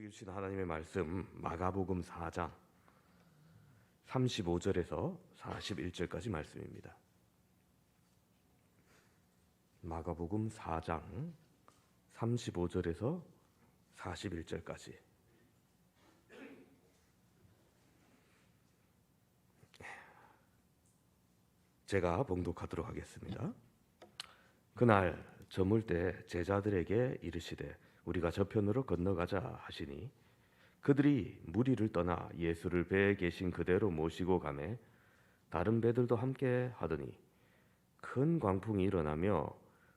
주신 하나님의 말씀 마가복음 4장 35절에서 41절까지 말씀입니다. 마가복음 4장 35절에서 41절까지. 제가 봉독하도록 하겠습니다. 그날 저물 때 제자들에게 이르시되 우리가 저편으로 건너가자 하시니 그들이 무리를 떠나 예수를 배에 계신 그대로 모시고 가매 다른 배들도 함께 하더니 큰 광풍이 일어나며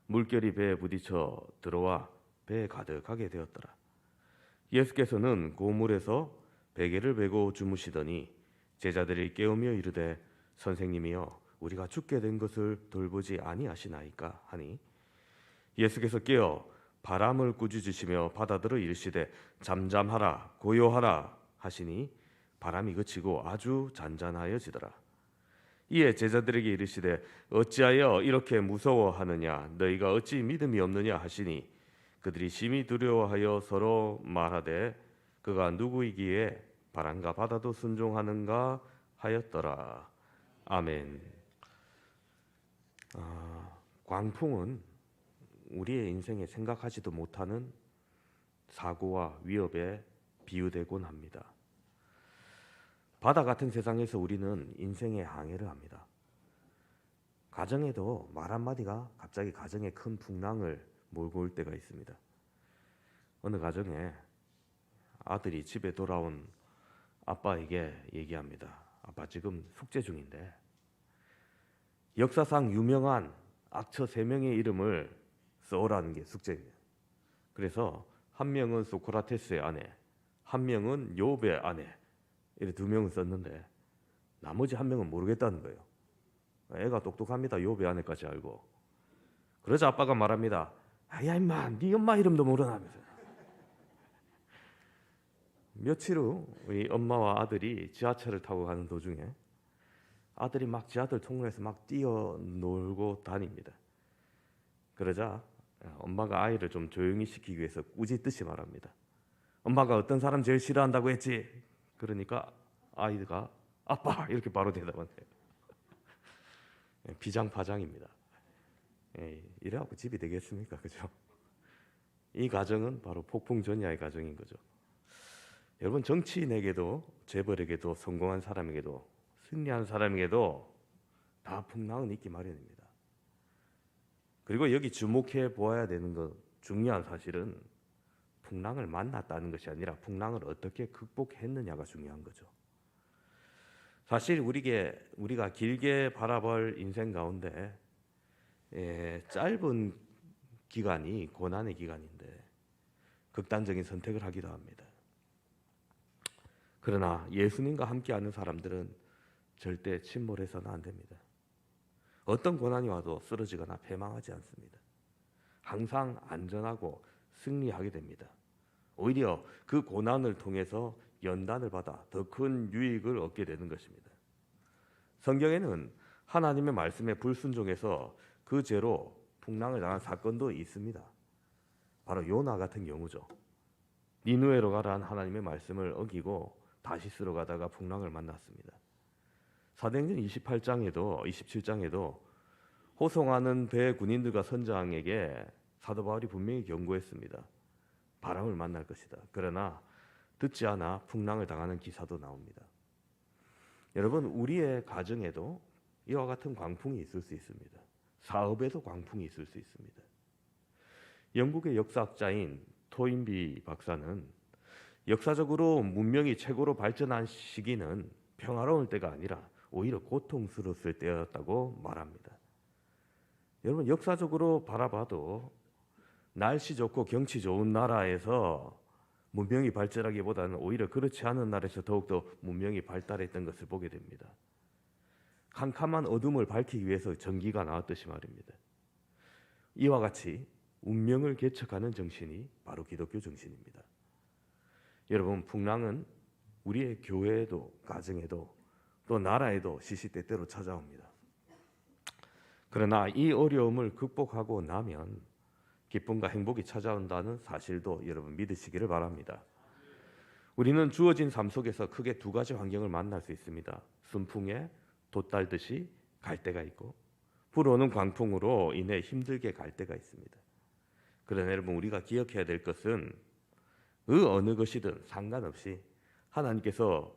물결이 배에 부딪혀 들어와 배에 가득하게 되었더라. 예수께서는 고물에서 베개를 베고 주무시더니 제자들이 깨우며 이르되 선생님이여 우리가 죽게 된 것을 돌보지 아니하시나이까 하니 예수께서 깨어 바람을 꾸짖으시며 바다들어 이르시되 잠잠하라 고요하라 하시니 바람이 그치고 아주 잔잔하여지더라. 이에 제자들에게 이르시되 어찌하여 이렇게 무서워하느냐 너희가 어찌 믿음이 없느냐 하시니 그들이 심히 두려워하여 서로 말하되 그가 누구이기에 바람과 바다도 순종하는가 하였더라. 아멘. 광풍은 우리의 인생에 생각하지도 못하는 사고와 위협에 비유되곤 합니다. 바다 같은 세상에서 우리는 인생의 항해를 합니다. 가정에도 말 한마디가 갑자기 가정에 큰 풍랑을 몰고 올 때가 있습니다. 어느 가정에 아들이 집에 돌아온 아빠에게 얘기합니다. 아빠 지금 숙제 중인데 역사상 유명한 악처 3명의 이름을 써오라는 게 숙제입니다. 그래서 한 명은 소크라테스의 아내, 한 명은 욥의 아내 이렇게 2명을 썼는데 나머지 한 명은 모르겠다는 거예요. 애가 똑똑합니다. 욥의 아내까지 알고. 그러자 아빠가 말합니다. 야 임마 네 엄마 이름도 모르나면서. 며칠 후 우리 엄마와 아들이 지하철을 타고 가는 도중에 아들이 막 지하철 통로에서 막 뛰어놀고 다닙니다. 그러자 엄마가 아이를 좀 조용히 시키기 위해서 꾸짖듯이 말합니다. 엄마가 어떤 사람 제일 싫어한다고 했지? 그러니까 아이가 아빠 이렇게 바로 대답한대요. 비장파장입니다. 이래갖고 집이 되겠습니까? 그죠? 이 가정은 바로 폭풍전야의 가정인 거죠. 여러분 정치인에게도 재벌에게도 성공한 사람에게도 승리한 사람에게도 다 풍랑은 있기 마련입니다. 그리고 여기 주목해 보아야 되는 것 중요한 사실은 풍랑을 만났다는 것이 아니라 풍랑을 어떻게 극복했느냐가 중요한 거죠. 사실 우리가 길게 바라볼 인생 가운데 짧은 기간이 고난의 기간인데 극단적인 선택을 하기도 합니다. 그러나 예수님과 함께하는 사람들은 절대 침몰해서는 안 됩니다. 어떤 고난이 와도 쓰러지거나 패망하지 않습니다. 항상 안전하고 승리하게 됩니다. 오히려 그 고난을 통해서 연단을 받아 더 큰 유익을 얻게 되는 것입니다. 성경에는 하나님의 말씀에 불순종해서 그 죄로 풍랑을 당한 사건도 있습니다. 바로 요나 같은 경우죠. 니느웨로 가라는 하나님의 말씀을 어기고 다시스로 가다가 풍랑을 만났습니다. 사도행전 27장에도 호송하는 배 군인들과 선장에게 사도 바울이 분명히 경고했습니다. 바람을 만날 것이다. 그러나 듣지 않아 풍랑을 당하는 기사도 나옵니다. 여러분 우리의 가정에도 이와 같은 광풍이 있을 수 있습니다. 사업에도 광풍이 있을 수 있습니다. 영국의 역사학자인 토인비 박사는 역사적으로 문명이 최고로 발전한 시기는 평화로울 때가 아니라 오히려 고통스러웠을 때였다고 말합니다. 여러분 역사적으로 바라봐도 날씨 좋고 경치 좋은 나라에서 문명이 발전하기보다는 오히려 그렇지 않은 나라에서 더욱더 문명이 발달했던 것을 보게 됩니다. 캄캄한 어둠을 밝히기 위해서 전기가 나왔듯이 말입니다. 이와 같이 운명을 개척하는 정신이 바로 기독교 정신입니다. 여러분 풍랑은 우리의 교회에도 가정에도 또 나라에도 시시때때로 찾아옵니다. 그러나 이 어려움을 극복하고 나면 기쁨과 행복이 찾아온다는 사실도 여러분 믿으시기를 바랍니다. 우리는 주어진 삶 속에서 크게 두 가지 환경을 만날 수 있습니다. 순풍에 돛달듯이 갈 때가 있고, 불어오는 광풍으로 인해 힘들게 갈 때가 있습니다. 그러나 여러분, 우리가 기억해야 될 것은 그 어느 것이든 상관없이 하나님께서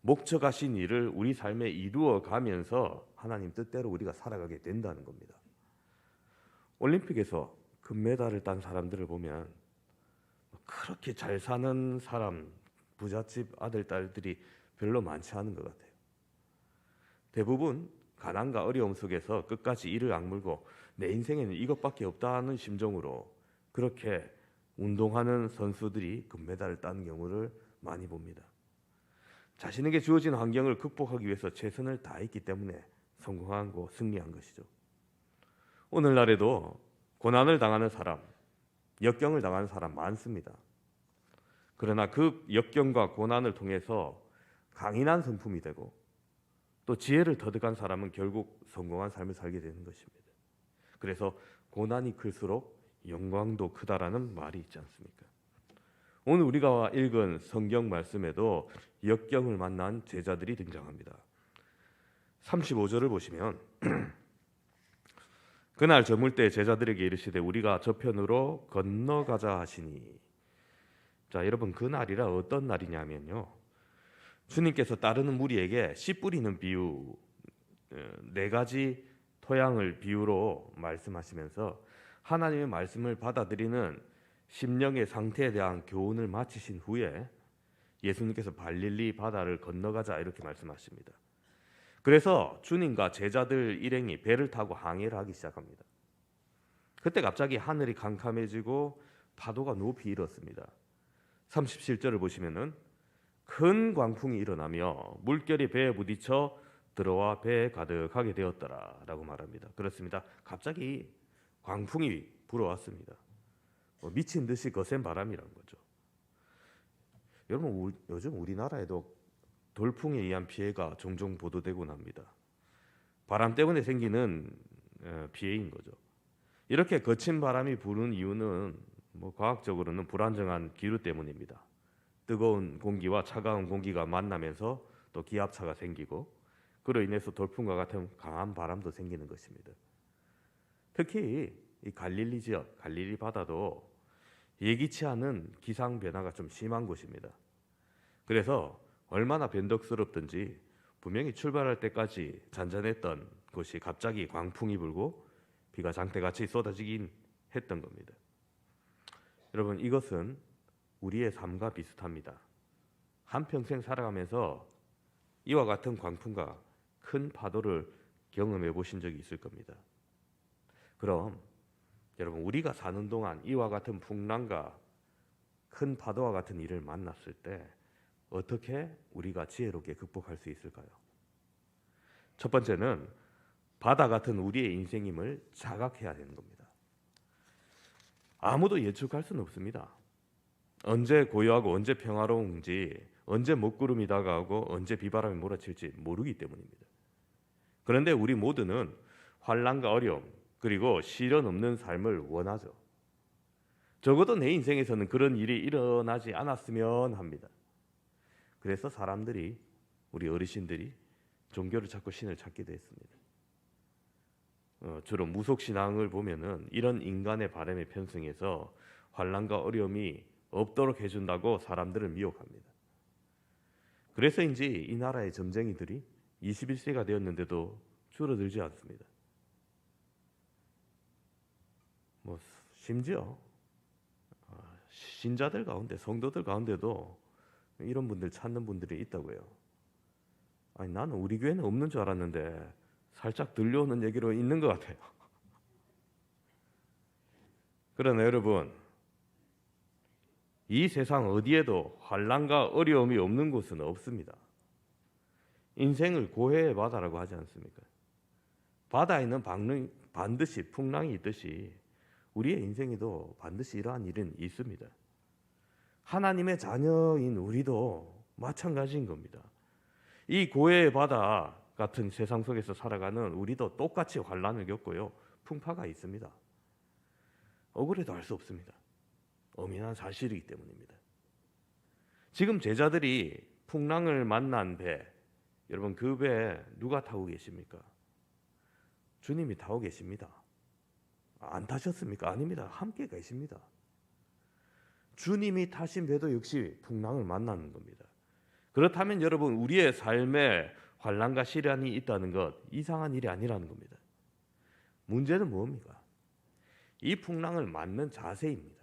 목적하신 일을 우리 삶에 이루어 가면서 하나님 뜻대로 우리가 살아가게 된다는 겁니다. 올림픽에서 금메달을 딴 사람들을 보면 그렇게 잘 사는 사람, 부잣집 아들, 딸들이 별로 많지 않은 것 같아요. 대부분 가난과 어려움 속에서 끝까지 이를 악물고 내 인생에는 이것밖에 없다는 심정으로 그렇게 운동하는 선수들이 금메달을 딴 경우를 많이 봅니다. 자신에게 주어진 환경을 극복하기 위해서 최선을 다했기 때문에 성공하고 승리한 것이죠. 오늘날에도 고난을 당하는 사람, 역경을 당하는 사람 많습니다. 그러나 그 역경과 고난을 통해서 강인한 성품이 되고 또 지혜를 터득한 사람은 결국 성공한 삶을 살게 되는 것입니다. 그래서 고난이 클수록 영광도 크다라는 말이 있지 않습니까? 오늘 우리가 읽은 성경 말씀에도 역경을 만난 제자들이 등장합니다. 35절을 보시면 그날 저물 때 제자들에게 이르시되 우리가 저편으로 건너가자 하시니. 자, 여러분, 그날이라 어떤 날이냐면요, 주님께서 따르는 무리에게 씨 뿌리는 비유, 네 가지 토양을 비유로 말씀하시면서 하나님의 말씀을 받아들이는 심령의 상태에 대한 교훈을 마치신 후에 예수님께서 발릴리 바다를 건너가자 이렇게 말씀하십니다. 그래서 주님과 제자들 일행이 배를 타고 항해를 하기 시작합니다. 그때 갑자기 하늘이 캄캄해지고 파도가 높이 일었습니다. 37절을 보시면은 큰 광풍이 일어나며 물결이 배에 부딪혀 들어와 배에 가득하게 되었더라 라고 말합니다. 그렇습니다. 갑자기 광풍이 불어왔습니다. 미친 듯이 거센 바람이란 거죠. 여러분, 요즘 우리나라에도 돌풍에 의한 피해가 종종 보도되곤 합니다. 바람 때문에 생기는 피해인 거죠. 이렇게 거친 바람이 부는 이유는 과학적으로는 불안정한 기류 때문입니다. 뜨거운 공기와 차가운 공기가 만나면서 또 기압차가 생기고 그로 인해서 돌풍과 같은 강한 바람도 생기는 것입니다. 특히 이 갈릴리 지역, 갈릴리 바다도 예기치 않은 기상 변화가 좀 심한 곳입니다. 그래서 얼마나 변덕스럽든지 분명히 출발할 때까지 잔잔했던 곳이 갑자기 광풍이 불고 비가 장대같이 쏟아지긴 했던 겁니다. 여러분, 이것은 우리의 삶과 비슷합니다. 한평생 살아가면서 이와 같은 광풍과 큰 파도를 경험해 보신 적이 있을 겁니다. 그럼 여러분, 우리가 사는 동안 이와 같은 풍랑과 큰 파도와 같은 일을 만났을 때 어떻게 우리가 지혜롭게 극복할 수 있을까요? 첫 번째는 바다 같은 우리의 인생임을 자각해야 되는 겁니다. 아무도 예측할 수는 없습니다. 언제 고요하고 언제 평화로운지, 언제 먹구름이 다가오고 언제 비바람이 몰아칠지 모르기 때문입니다. 그런데 우리 모두는 환난과 어려움 그리고 시련 없는 삶을 원하죠. 적어도 내 인생에서는 그런 일이 일어나지 않았으면 합니다. 그래서 사람들이, 우리 어르신들이 종교를 찾고 신을 찾기도 했습니다. 주로 무속신앙을 보면은 이런 인간의 바람에 편승해서 환난과 어려움이 없도록 해준다고 사람들을 미혹합니다. 그래서인지 이 나라의 점쟁이들이 21세기가 되었는데도 줄어들지 않습니다. 심지어 신자들 가운데, 성도들 가운데도 이런 분들 찾는 분들이 있다고요. 아니, 나는 우리 교회는 없는 줄 알았는데 살짝 들려오는 얘기로 있는 것 같아요. 그러나 여러분, 이 세상 어디에도 환난과 어려움이 없는 곳은 없습니다. 인생을 고해의 바다라고 하지 않습니까? 바다에는 반드시 풍랑이 있듯이 우리의 인생에도 반드시 이러한 일은 있습니다. 하나님의 자녀인 우리도 마찬가지인 겁니다. 이 고해의 바다 같은 세상 속에서 살아가는 우리도 똑같이 환난을 겪고요, 풍파가 있습니다. 억울해도 할 수 없습니다. 엄연한 사실이기 때문입니다. 지금 제자들이 풍랑을 만난 배, 여러분 그 배 누가 타고 계십니까? 주님이 타고 계십니다. 안 타셨습니까? 아닙니다. 함께 계십니다. 주님이 타신 배도 역시 풍랑을 만나는 겁니다. 그렇다면 여러분 우리의 삶에 환난과 시련이 있다는 것 이상한 일이 아니라는 겁니다. 문제는 뭡니까? 이 풍랑을 맞는 자세입니다.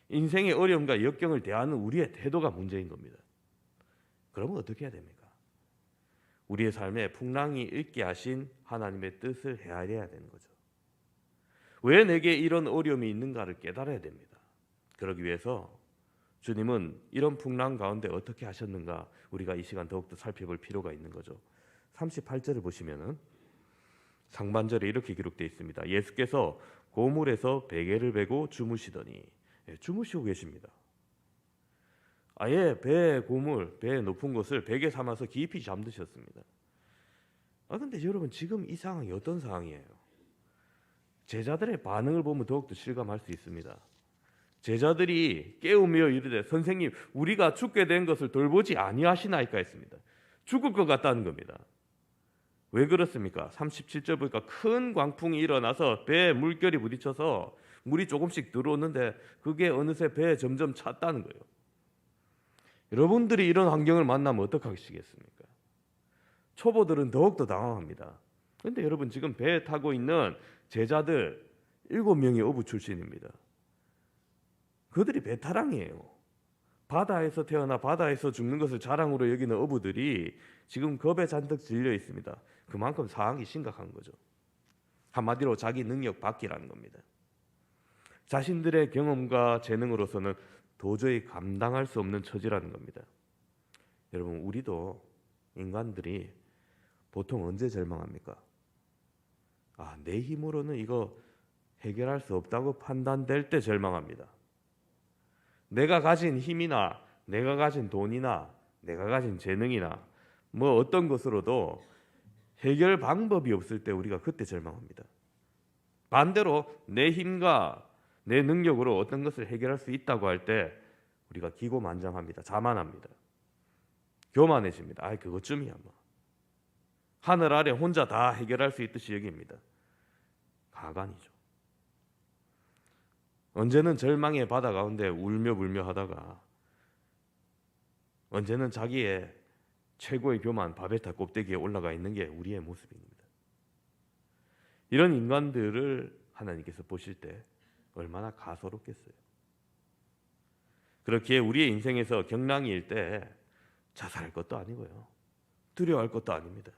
인생의 어려움과 역경을 대하는 우리의 태도가 문제인 겁니다. 그러면 어떻게 해야 됩니까? 우리의 삶에 풍랑이 있게 하신 하나님의 뜻을 헤아려야 되는 거죠. 왜 내게 이런 어려움이 있는가를 깨달아야 됩니다. 그러기 위해서 주님은 이런 풍랑 가운데 어떻게 하셨는가 우리가 이 시간 더욱더 살펴볼 필요가 있는 거죠. 38절을 보시면은 상반절에 이렇게 기록되어 있습니다. 예수께서 고물에서 베개를 베고 주무시더니, 주무시고 계십니다. 아예 배의 고물, 배의 높은 곳을 베개 삼아서 깊이 잠드셨습니다. 근데 여러분 지금 이 상황이 어떤 상황이에요? 제자들의 반응을 보면 더욱더 실감할 수 있습니다. 제자들이 깨우며 이르되 선생님 우리가 죽게 된 것을 돌보지 아니하시나이까 했습니다. 죽을 것 같다는 겁니다. 왜 그렇습니까? 37절 보니까 큰 광풍이 일어나서 배에 물결이 부딪혀서 물이 조금씩 들어오는데 그게 어느새 배에 점점 찼다는 거예요. 여러분들이 이런 환경을 만나면 어떡하시겠습니까? 초보들은 더욱더 당황합니다. 그런데 여러분 지금 배에 타고 있는 제자들 7명이 어부 출신입니다. 그들이 베테랑이에요. 바다에서 태어나 바다에서 죽는 것을 자랑으로 여기는 어부들이 지금 겁에 잔뜩 질려 있습니다. 그만큼 상황이 심각한 거죠. 한마디로 자기 능력 밖이라는 겁니다. 자신들의 경험과 재능으로서는 도저히 감당할 수 없는 처지라는 겁니다. 여러분 우리도 인간들이 보통 언제 절망합니까? 내 힘으로는 이거 해결할 수 없다고 판단될 때 절망합니다. 내가 가진 힘이나 내가 가진 돈이나 내가 가진 재능이나 뭐 어떤 것으로도 해결 방법이 없을 때 우리가 그때 절망합니다. 반대로 내 힘과 내 능력으로 어떤 것을 해결할 수 있다고 할 때 우리가 기고만장합니다. 자만합니다. 교만해집니다. 그것쯤이야 뭐. 하늘 아래 혼자 다 해결할 수 있듯이 여깁니다. 가관이죠. 언제는 절망의 바다 가운데 울며 불며 하다가 언제는 자기의 최고의 교만 바벨탑 꼭대기에 올라가 있는 게 우리의 모습입니다. 이런 인간들을 하나님께서 보실 때 얼마나 가소롭겠어요. 그렇기에 우리의 인생에서 경랑일 때 자살할 것도 아니고요. 두려워할 것도 아닙니다.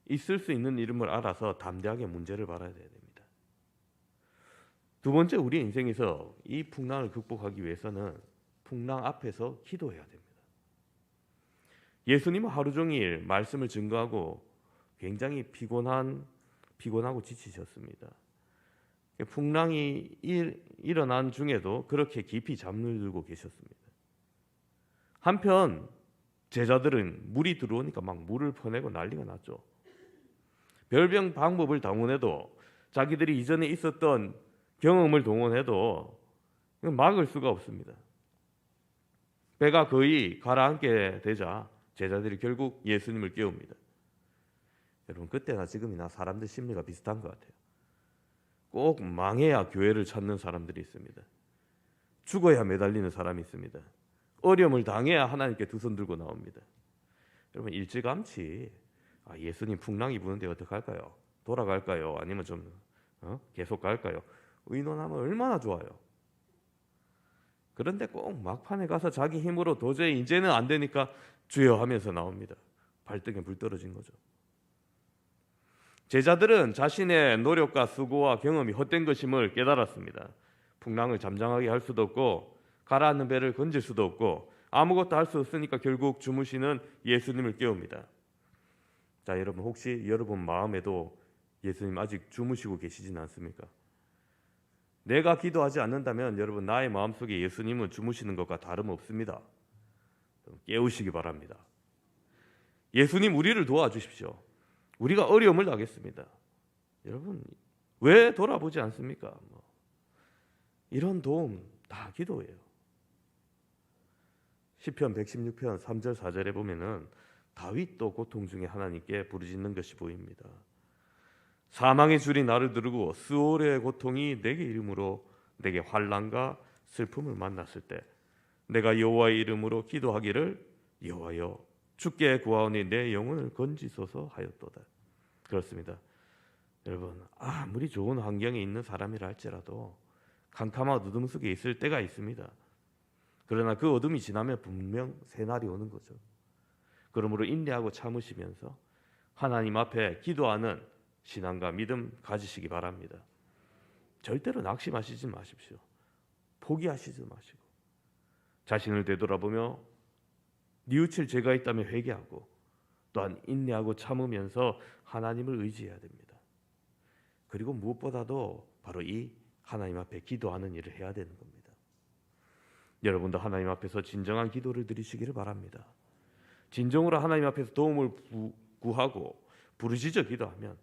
있을 수 있는 이름을 알아서 담대하게 문제를 바라야 됩니다. 두 번째, 우리 인생에서 이 풍랑을 극복하기 위해서는 풍랑 앞에서 기도해야 됩니다. 예수님은 하루 종일 말씀을 증거하고 굉장히 피곤하고 지치셨습니다. 풍랑이 일어난 중에도 그렇게 깊이 잠을 들고 계셨습니다. 한편 제자들은 물이 들어오니까 막 물을 퍼내고 난리가 났죠. 별별 방법을 동원해도 자기들이 이전에 있었던 경험을 동원해도 막을 수가 없습니다. 배가 거의 가라앉게 되자 제자들이 결국 예수님을 깨웁니다. 여러분 그때나 지금이나 사람들 심리가 비슷한 것 같아요. 꼭 망해야 교회를 찾는 사람들이 있습니다. 죽어야 매달리는 사람이 있습니다. 어려움을 당해야 하나님께 두 손 들고 나옵니다. 여러분 일찌감치 예수님 풍랑이 부는데 어떡할까요? 돌아갈까요? 아니면 좀 계속 갈까요? 의논하면 얼마나 좋아요. 그런데 꼭 막판에 가서 자기 힘으로 도저히 이제는 안 되니까 주여 하면서 나옵니다. 발등에 불 떨어진 거죠. 제자들은 자신의 노력과 수고와 경험이 헛된 것임을 깨달았습니다. 풍랑을 잠잠하게 할 수도 없고 가라앉는 배를 건질 수도 없고 아무것도 할 수 없으니까 결국 주무시는 예수님을 깨웁니다. 자, 여러분 혹시 여러분 마음에도 예수님 아직 주무시고 계시진 않습니까? 내가 기도하지 않는다면 여러분 나의 마음속에 예수님은 주무시는 것과 다름없습니다. 깨우시기 바랍니다. 예수님 우리를 도와주십시오. 우리가 어려움을 당했습니다. 여러분 왜 돌아보지 않습니까? 이런 도움 다 기도예요. 시편 116편 3절 4절에 보면은 다윗도 고통 중에 하나님께 부르짖는 것이 보입니다. 사망의 줄이 나를 두르고 스올의 고통이 내게 이름으로 내게 환난과 슬픔을 만났을 때 내가 여호와의 이름으로 기도하기를 여호와여 주께 구하오니 내 영혼을 건지소서 하였도다. 그렇습니다. 여러분, 아무리 좋은 환경에 있는 사람이라 할지라도 캄캄한 어둠 속에 있을 때가 있습니다. 그러나 그 어둠이 지나면 분명 새날이 오는 거죠. 그러므로 인내하고 참으시면서 하나님 앞에 기도하는 신앙과 믿음 가지시기 바랍니다. 절대로 낙심하시지 마십시오. 포기하시지 마시고 자신을 되돌아보며 뉘우칠 죄가 있다면 회개하고 또한 인내하고 참으면서 하나님을 의지해야 됩니다. 그리고 무엇보다도 바로 이 하나님 앞에 기도하는 일을 해야 되는 겁니다. 여러분도 하나님 앞에서 진정한 기도를 드리시기를 바랍니다. 진정으로 하나님 앞에서 도움을 구하고 부르짖어 기도하면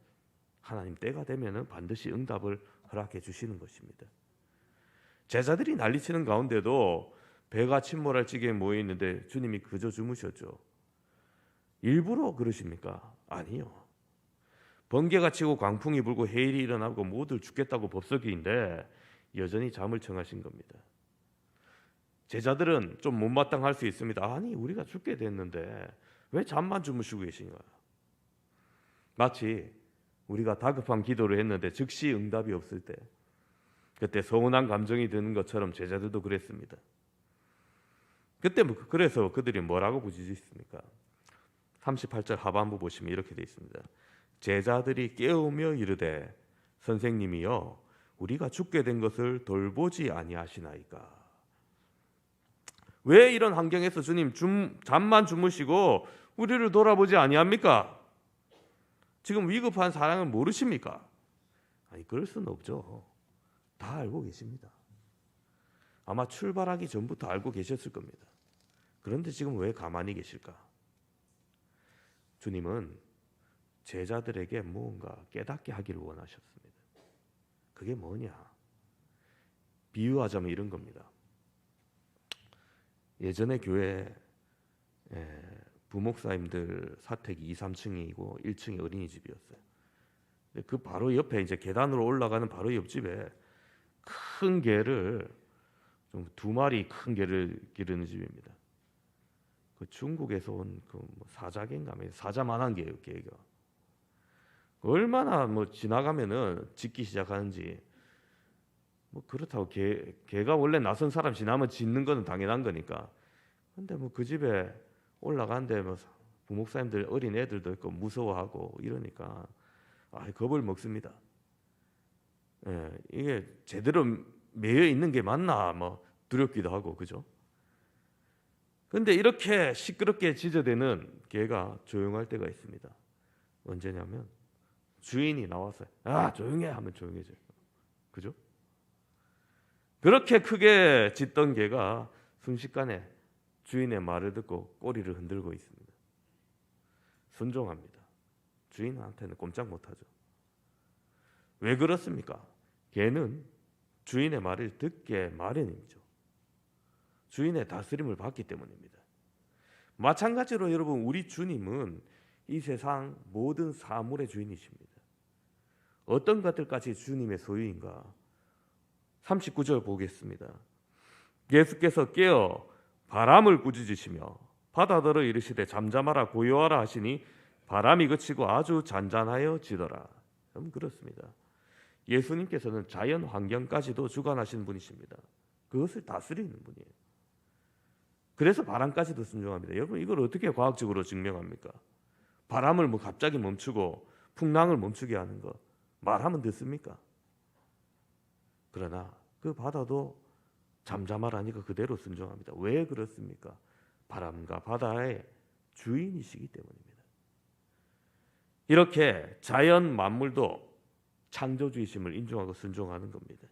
하나님 때가 되면은 반드시 응답을 허락해 주시는 것입니다. 제자들이 난리치는 가운데도 배가 침몰할 지경에 모여 있는데 주님이 그저 주무셨죠. 일부러 그러십니까? 아니요. 번개가 치고 광풍이 불고 해일이 일어나고 모두 죽겠다고 법석이인데 여전히 잠을 청하신 겁니다. 제자들은 좀 못마땅할 수 있습니다. 아니 우리가 죽게 됐는데 왜 잠만 주무시고 계신가? 마치 우리가 다급한 기도를 했는데 즉시 응답이 없을 때 그때 서운한 감정이 드는 것처럼 제자들도 그랬습니다. 그때 그래서 그들이 뭐라고 부르짖습니까? 38절 하반부 보시면 이렇게 되어 있습니다. 제자들이 깨우며 이르되 선생님이여 우리가 죽게 된 것을 돌보지 아니하시나이까. 왜 이런 환경에서 주님 잠만 주무시고 우리를 돌아보지 아니합니까? 지금 위급한 상황을 모르십니까? 아니 그럴 수는 없죠. 다 알고 계십니다. 아마 출발하기 전부터 알고 계셨을 겁니다. 그런데 지금 왜 가만히 계실까? 주님은 제자들에게 무언가 깨닫게 하기를 원하셨습니다. 그게 뭐냐? 비유하자면 이런 겁니다. 예전에 교회 부목사님들 사택이 2, 3층이고 1층이 어린이집이었어요. 그 바로 옆에 이제 계단으로 올라가는 바로 옆집에 큰 개를 좀 2마리 큰 개를 기르는 집입니다. 그 중국에서 온 그 사자개인가 사자만한 개예요, 개가. 얼마나 지나가면은 짖기 시작하는지. 그렇다고 개가 원래 낯선 사람 지나면 짖는 거는 당연한 거니까. 근데 그 집에 올라간데 부목사님들 어린 애들도 있고 무서워하고 이러니까 겁을 먹습니다. 이게 제대로 매여 있는 게 맞나 두렵기도 하고 그죠? 근데 이렇게 시끄럽게 짖어대는 개가 조용할 때가 있습니다. 언제냐면 주인이 나와서 조용해 하면 조용해져요. 그죠? 그렇게 크게 짖던 개가 순식간에 주인의 말을 듣고 꼬리를 흔들고 있습니다. 순종합니다. 주인한테는 꼼짝 못하죠. 왜 그렇습니까? 개는 주인의 말을 듣게 마련이죠. 주인의 다스림을 받기 때문입니다. 마찬가지로 여러분 우리 주님은 이 세상 모든 사물의 주인이십니다. 어떤 것들까지 주님의 소유인가? 39절 보겠습니다. 예수께서 깨어 바람을 꾸짖으시며 바다더러 이르시되 잠잠하라 고요하라 하시니 바람이 그치고 아주 잔잔하여 지더라. 그렇습니다. 예수님께서는 자연 환경까지도 주관하시는 분이십니다. 그것을 다스리는 분이에요. 그래서 바람까지도 순종합니다. 여러분 이걸 어떻게 과학적으로 증명합니까? 바람을 갑자기 멈추고 풍랑을 멈추게 하는 거 말하면 듣습니까? 그러나 그 바다도 잠잠하라니까 그대로 순종합니다. 왜 그렇습니까? 바람과 바다의 주인이시기 때문입니다. 이렇게 자연 만물도 창조주이심을 인정하고 순종하는 겁니다.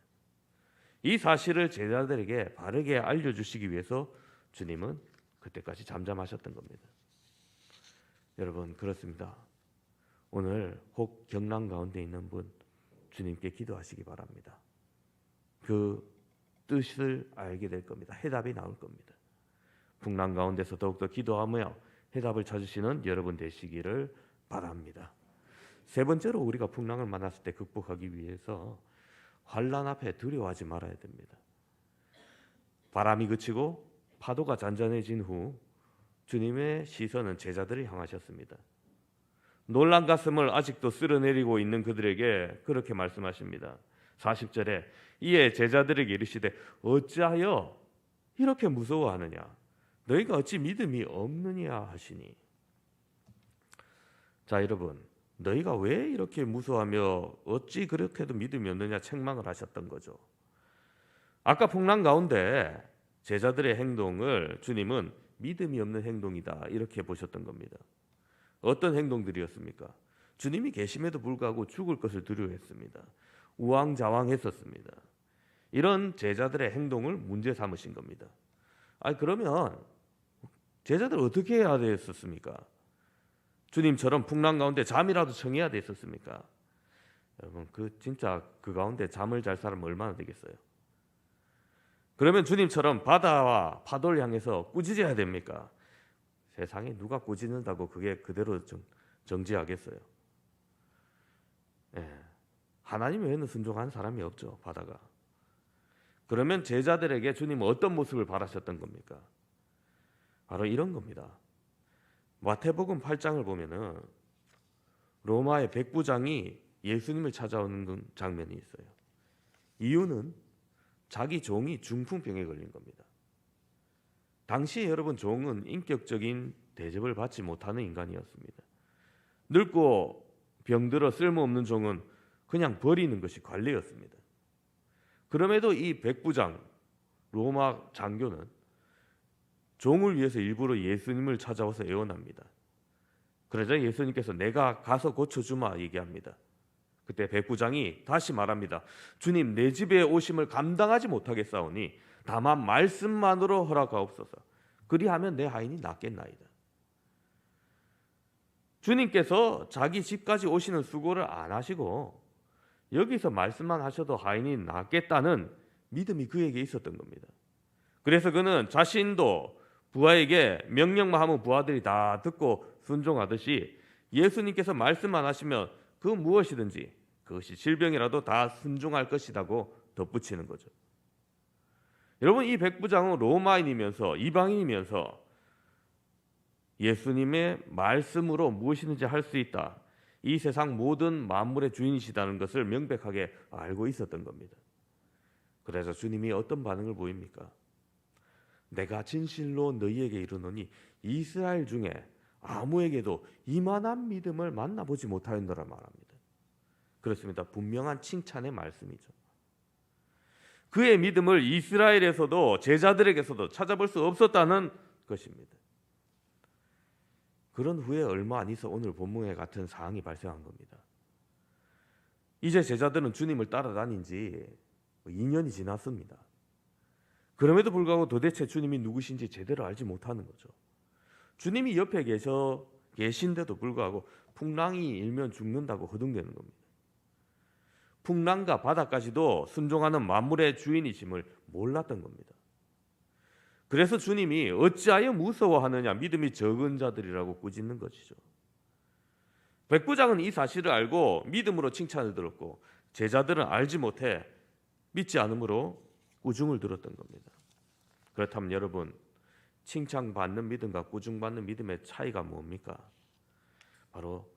이 사실을 제자들에게 바르게 알려주시기 위해서 주님은 그때까지 잠잠하셨던 겁니다. 여러분 그렇습니다. 오늘 혹 경랑 가운데 있는 분 주님께 기도하시기 바랍니다. 그 뜻을 알게 될 겁니다. 해답이 나올 겁니다. 풍랑 가운데서 더욱더 기도하며 해답을 찾으시는 여러분 되시기를 바랍니다. 세 번째로 우리가 풍랑을 만났을 때 극복하기 위해서 환난 앞에 두려워하지 말아야 됩니다. 바람이 그치고 파도가 잔잔해진 후 주님의 시선은 제자들을 향하셨습니다. 놀란 가슴을 아직도 쓸어내리고 있는 그들에게 그렇게 말씀하십니다. 40절에 이에 제자들에게 이르시되 어찌하여 이렇게 무서워하느냐 너희가 어찌 믿음이 없느냐 하시니. 자 여러분, 너희가 왜 이렇게 무서워하며 어찌 그렇게도 믿음이 없느냐 책망을 하셨던 거죠. 아까 풍랑 가운데 제자들의 행동을 주님은 믿음이 없는 행동이다 이렇게 보셨던 겁니다. 어떤 행동들이었습니까? 주님이 계심에도 불구하고 죽을 것을 두려워했습니다. 우왕좌왕했었습니다. 이런 제자들의 행동을 문제 삼으신 겁니다. 그러면 제자들 어떻게 해야 됐었습니까? 주님처럼 풍랑 가운데 잠이라도 청해야 됐었습니까? 여러분 진짜 그 가운데 잠을 잘 사람 얼마나 되겠어요? 그러면 주님처럼 바다와 파도를 향해서 꾸짖어야 됩니까? 세상에 누가 꾸짖는다고 그게 그대로 정지하겠어요? 하나님 외에는 순종하는 사람이 없죠, 바다가. 그러면 제자들에게 주님은 어떤 모습을 바라셨던 겁니까? 바로 이런 겁니다. 마태복음 8장을 보면은 로마의 백부장이 예수님을 찾아오는 장면이 있어요. 이유는 자기 종이 중풍병에 걸린 겁니다. 당시 여러분 종은 인격적인 대접을 받지 못하는 인간이었습니다. 늙고 병들어 쓸모없는 종은 그냥 버리는 것이 관례였습니다. 그럼에도 이 백부장 로마 장교는 종을 위해서 일부러 예수님을 찾아와서 애원합니다. 그러자 예수님께서 내가 가서 고쳐주마 얘기합니다. 그때 백부장이 다시 말합니다. 주님 내 집에 오심을 감당하지 못하겠사오니 다만 말씀만으로 허락하옵소서. 그리하면 내 하인이 낫겠나이다. 주님께서 자기 집까지 오시는 수고를 안 하시고 여기서 말씀만 하셔도 하인이 낫겠다는 믿음이 그에게 있었던 겁니다. 그래서 그는 자신도 부하에게 명령만 하면 부하들이 다 듣고 순종하듯이 예수님께서 말씀만 하시면 그 무엇이든지 그것이 질병이라도 다 순종할 것이라고 덧붙이는 거죠. 여러분 이 백부장은 로마인이면서 이방인이면서 예수님의 말씀으로 무엇이든지 할 수 있다. 이 세상 모든 만물의 주인이시다는 것을 명백하게 알고 있었던 겁니다. 그래서 주님이 어떤 반응을 보입니까? 내가 진실로 너희에게 이르노니 이스라엘 중에 아무에게도 이만한 믿음을 만나보지 못하였노라 말합니다. 그렇습니다. 분명한 칭찬의 말씀이죠. 그의 믿음을 이스라엘에서도 제자들에게서도 찾아볼 수 없었다는 것입니다. 그런 후에 얼마 안 있어 오늘 본문에 같은 상황이 발생한 겁니다. 이제 제자들은 주님을 따라다닌 지 2년이 지났습니다. 그럼에도 불구하고 도대체 주님이 누구신지 제대로 알지 못하는 거죠. 주님이 옆에 계신데도 불구하고 풍랑이 일면 죽는다고 허둥대는 겁니다. 풍랑과 바다까지도 순종하는 만물의 주인이심을 몰랐던 겁니다. 그래서 주님이 어찌하여 무서워하느냐 믿음이 적은 자들이라고 꾸짖는 것이죠. 백부장은 이 사실을 알고 믿음으로 칭찬을 들었고 제자들은 알지 못해 믿지 않으므로 꾸중을 들었던 겁니다. 그렇다면 여러분 칭찬받는 믿음과 꾸중받는 믿음의 차이가 뭡니까? 바로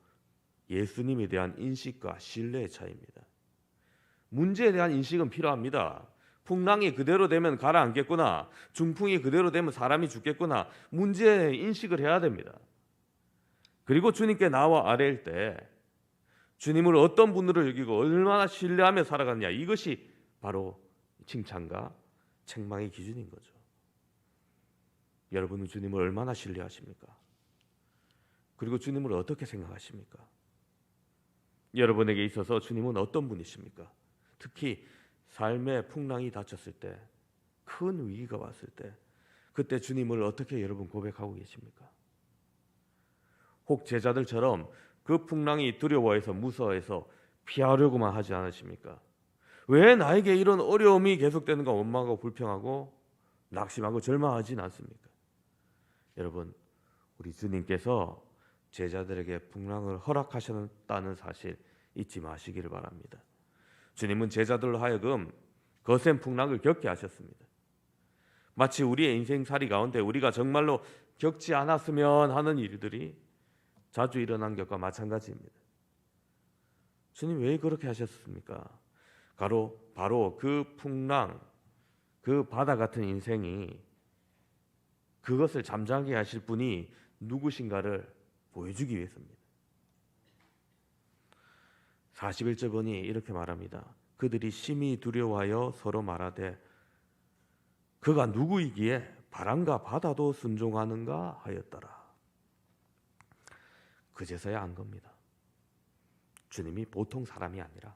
예수님에 대한 인식과 신뢰의 차이입니다. 문제에 대한 인식은 필요합니다. 풍랑이 그대로 되면 가라앉겠구나. 중풍이 그대로 되면 사람이 죽겠구나. 문제의 인식을 해야 됩니다. 그리고 주님께 나와 아뢰일 때 주님을 어떤 분으로 여기고 얼마나 신뢰하며 살아가느냐 이것이 바로 칭찬과 책망의 기준인 거죠. 여러분은 주님을 얼마나 신뢰하십니까? 그리고 주님을 어떻게 생각하십니까? 여러분에게 있어서 주님은 어떤 분이십니까? 특히 삶의 풍랑이 닥쳤을 때, 큰 위기가 왔을 때 그때 주님을 어떻게 여러분 고백하고 계십니까? 혹 제자들처럼 그 풍랑이 두려워해서 무서워해서 피하려고만 하지 않으십니까? 왜 나에게 이런 어려움이 계속되는가 원망하고 불평하고 낙심하고 절망하진 않습니까? 여러분, 우리 주님께서 제자들에게 풍랑을 허락하셨다는 사실 잊지 마시기를 바랍니다. 주님은 제자들로 하여금 거센 풍랑을 겪게 하셨습니다. 마치 우리의 인생살이 가운데 우리가 정말로 겪지 않았으면 하는 일들이 자주 일어난 것과 마찬가지입니다. 주님 왜 그렇게 하셨습니까? 바로 그 풍랑, 그 바다 같은 인생이 그것을 잠잠하게 하실 분이 누구신가를 보여주기 위해서입니다. 41절 보니 이렇게 말합니다. 그들이 심히 두려워하여 서로 말하되 그가 누구이기에 바람과 바다도 순종하는가 하였더라. 그제서야 안 겁니다. 주님이 보통 사람이 아니라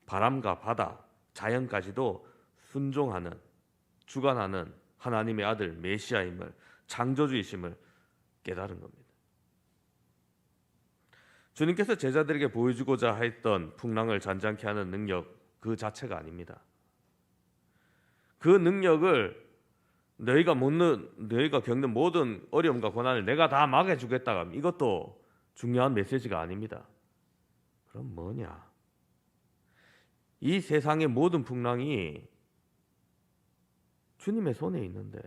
바람과 바다, 자연까지도 순종하는, 주관하는 하나님의 아들 메시아임을, 창조주이심을 깨달은 겁니다. 주님께서 제자들에게 보여주고자 했던 풍랑을 잔잔케 하는 능력 그 자체가 아닙니다. 그 능력을 너희가 겪는 모든 어려움과 고난을 내가 다 막아주겠다, 이것도 중요한 메시지가 아닙니다. 그럼 뭐냐? 이 세상의 모든 풍랑이 주님의 손에 있는데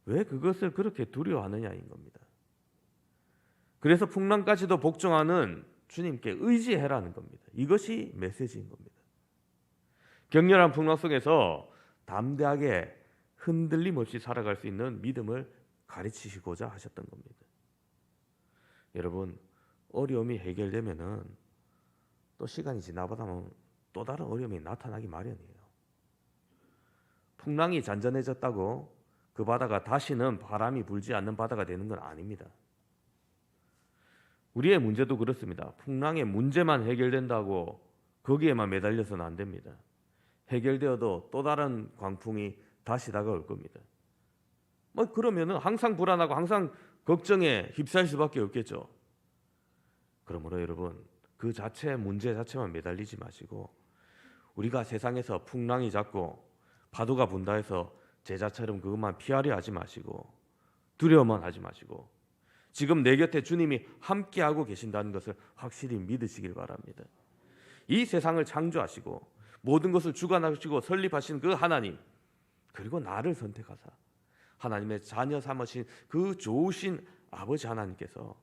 왜 그것을 그렇게 두려워하느냐인 겁니다. 그래서 풍랑까지도 복종하는 주님께 의지해라는 겁니다. 이것이 메시지인 겁니다. 격렬한 풍랑 속에서 담대하게 흔들림 없이 살아갈 수 있는 믿음을 가르치시고자 하셨던 겁니다. 여러분, 어려움이 해결되면은 또 시간이 지나다 보면 또 다른 어려움이 나타나기 마련이에요. 풍랑이 잔잔해졌다고 그 바다가 다시는 바람이 불지 않는 바다가 되는 건 아닙니다. 우리의 문제도 그렇습니다. 풍랑의 문제만 해결된다고 거기에만 매달려서는 안 됩니다. 해결되어도 또 다른 광풍이 다시 다가올 겁니다. 그러면은 항상 불안하고 항상 걱정에 휩싸일 수밖에 없겠죠. 그러므로 여러분, 그 문제 자체만 매달리지 마시고 우리가 세상에서 풍랑이 잦고 파도가 분다 해서 제자처럼 그것만 피하려 하지 마시고 두려워만 하지 마시고 지금 내 곁에 주님이 함께하고 계신다는 것을 확실히 믿으시길 바랍니다. 이 세상을 창조하시고 모든 것을 주관하시고 설립하신 그 하나님, 그리고 나를 선택하사 하나님의 자녀 삼으신 그 좋으신 아버지 하나님께서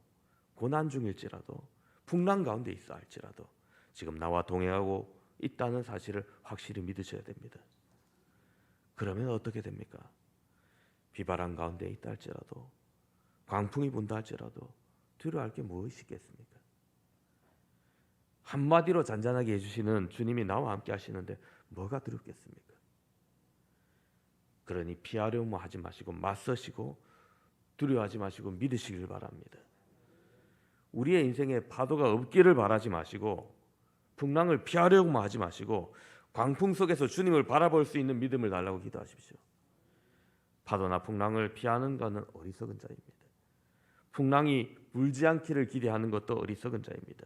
고난 중일지라도 풍랑 가운데 있어 할지라도 지금 나와 동행하고 있다는 사실을 확실히 믿으셔야 됩니다. 그러면 어떻게 됩니까? 비바람 가운데 있다 할지라도 광풍이 분다 할지라도 두려워할 게 무엇이겠습니까? 한마디로 잔잔하게 해주시는 주님이 나와 함께 하시는데 뭐가 두렵겠습니까? 그러니 피하려고 하지 마시고 맞서시고 두려워하지 마시고 믿으시길 바랍니다. 우리의 인생에 파도가 없기를 바라지 마시고 풍랑을 피하려고만 하지 마시고 광풍 속에서 주님을 바라볼 수 있는 믿음을 달라고 기도하십시오. 파도나 풍랑을 피하는 것은 어리석은 자입니다. 풍랑이 불지 않기를 기대하는 것도 어리석은 자입니다.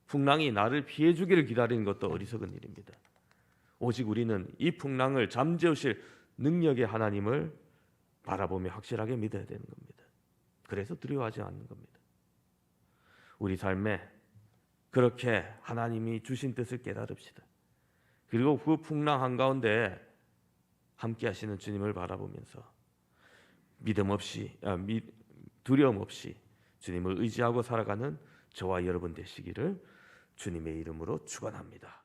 풍랑이 나를 피해 주기를 기다리는 것도 어리석은 일입니다. 오직 우리는 이 풍랑을 잠재우실 능력의 하나님을 바라보며 확실하게 믿어야 되는 겁니다. 그래서 두려워하지 않는 겁니다. 우리 삶에 그렇게 하나님이 주신 뜻을 깨달읍시다. 그리고 그 풍랑 한가운데 함께 하시는 주님을 바라보면서 두려움 없이 주님을 의지하고 살아가는 저와 여러분 되시기를 주님의 이름으로 축원합니다.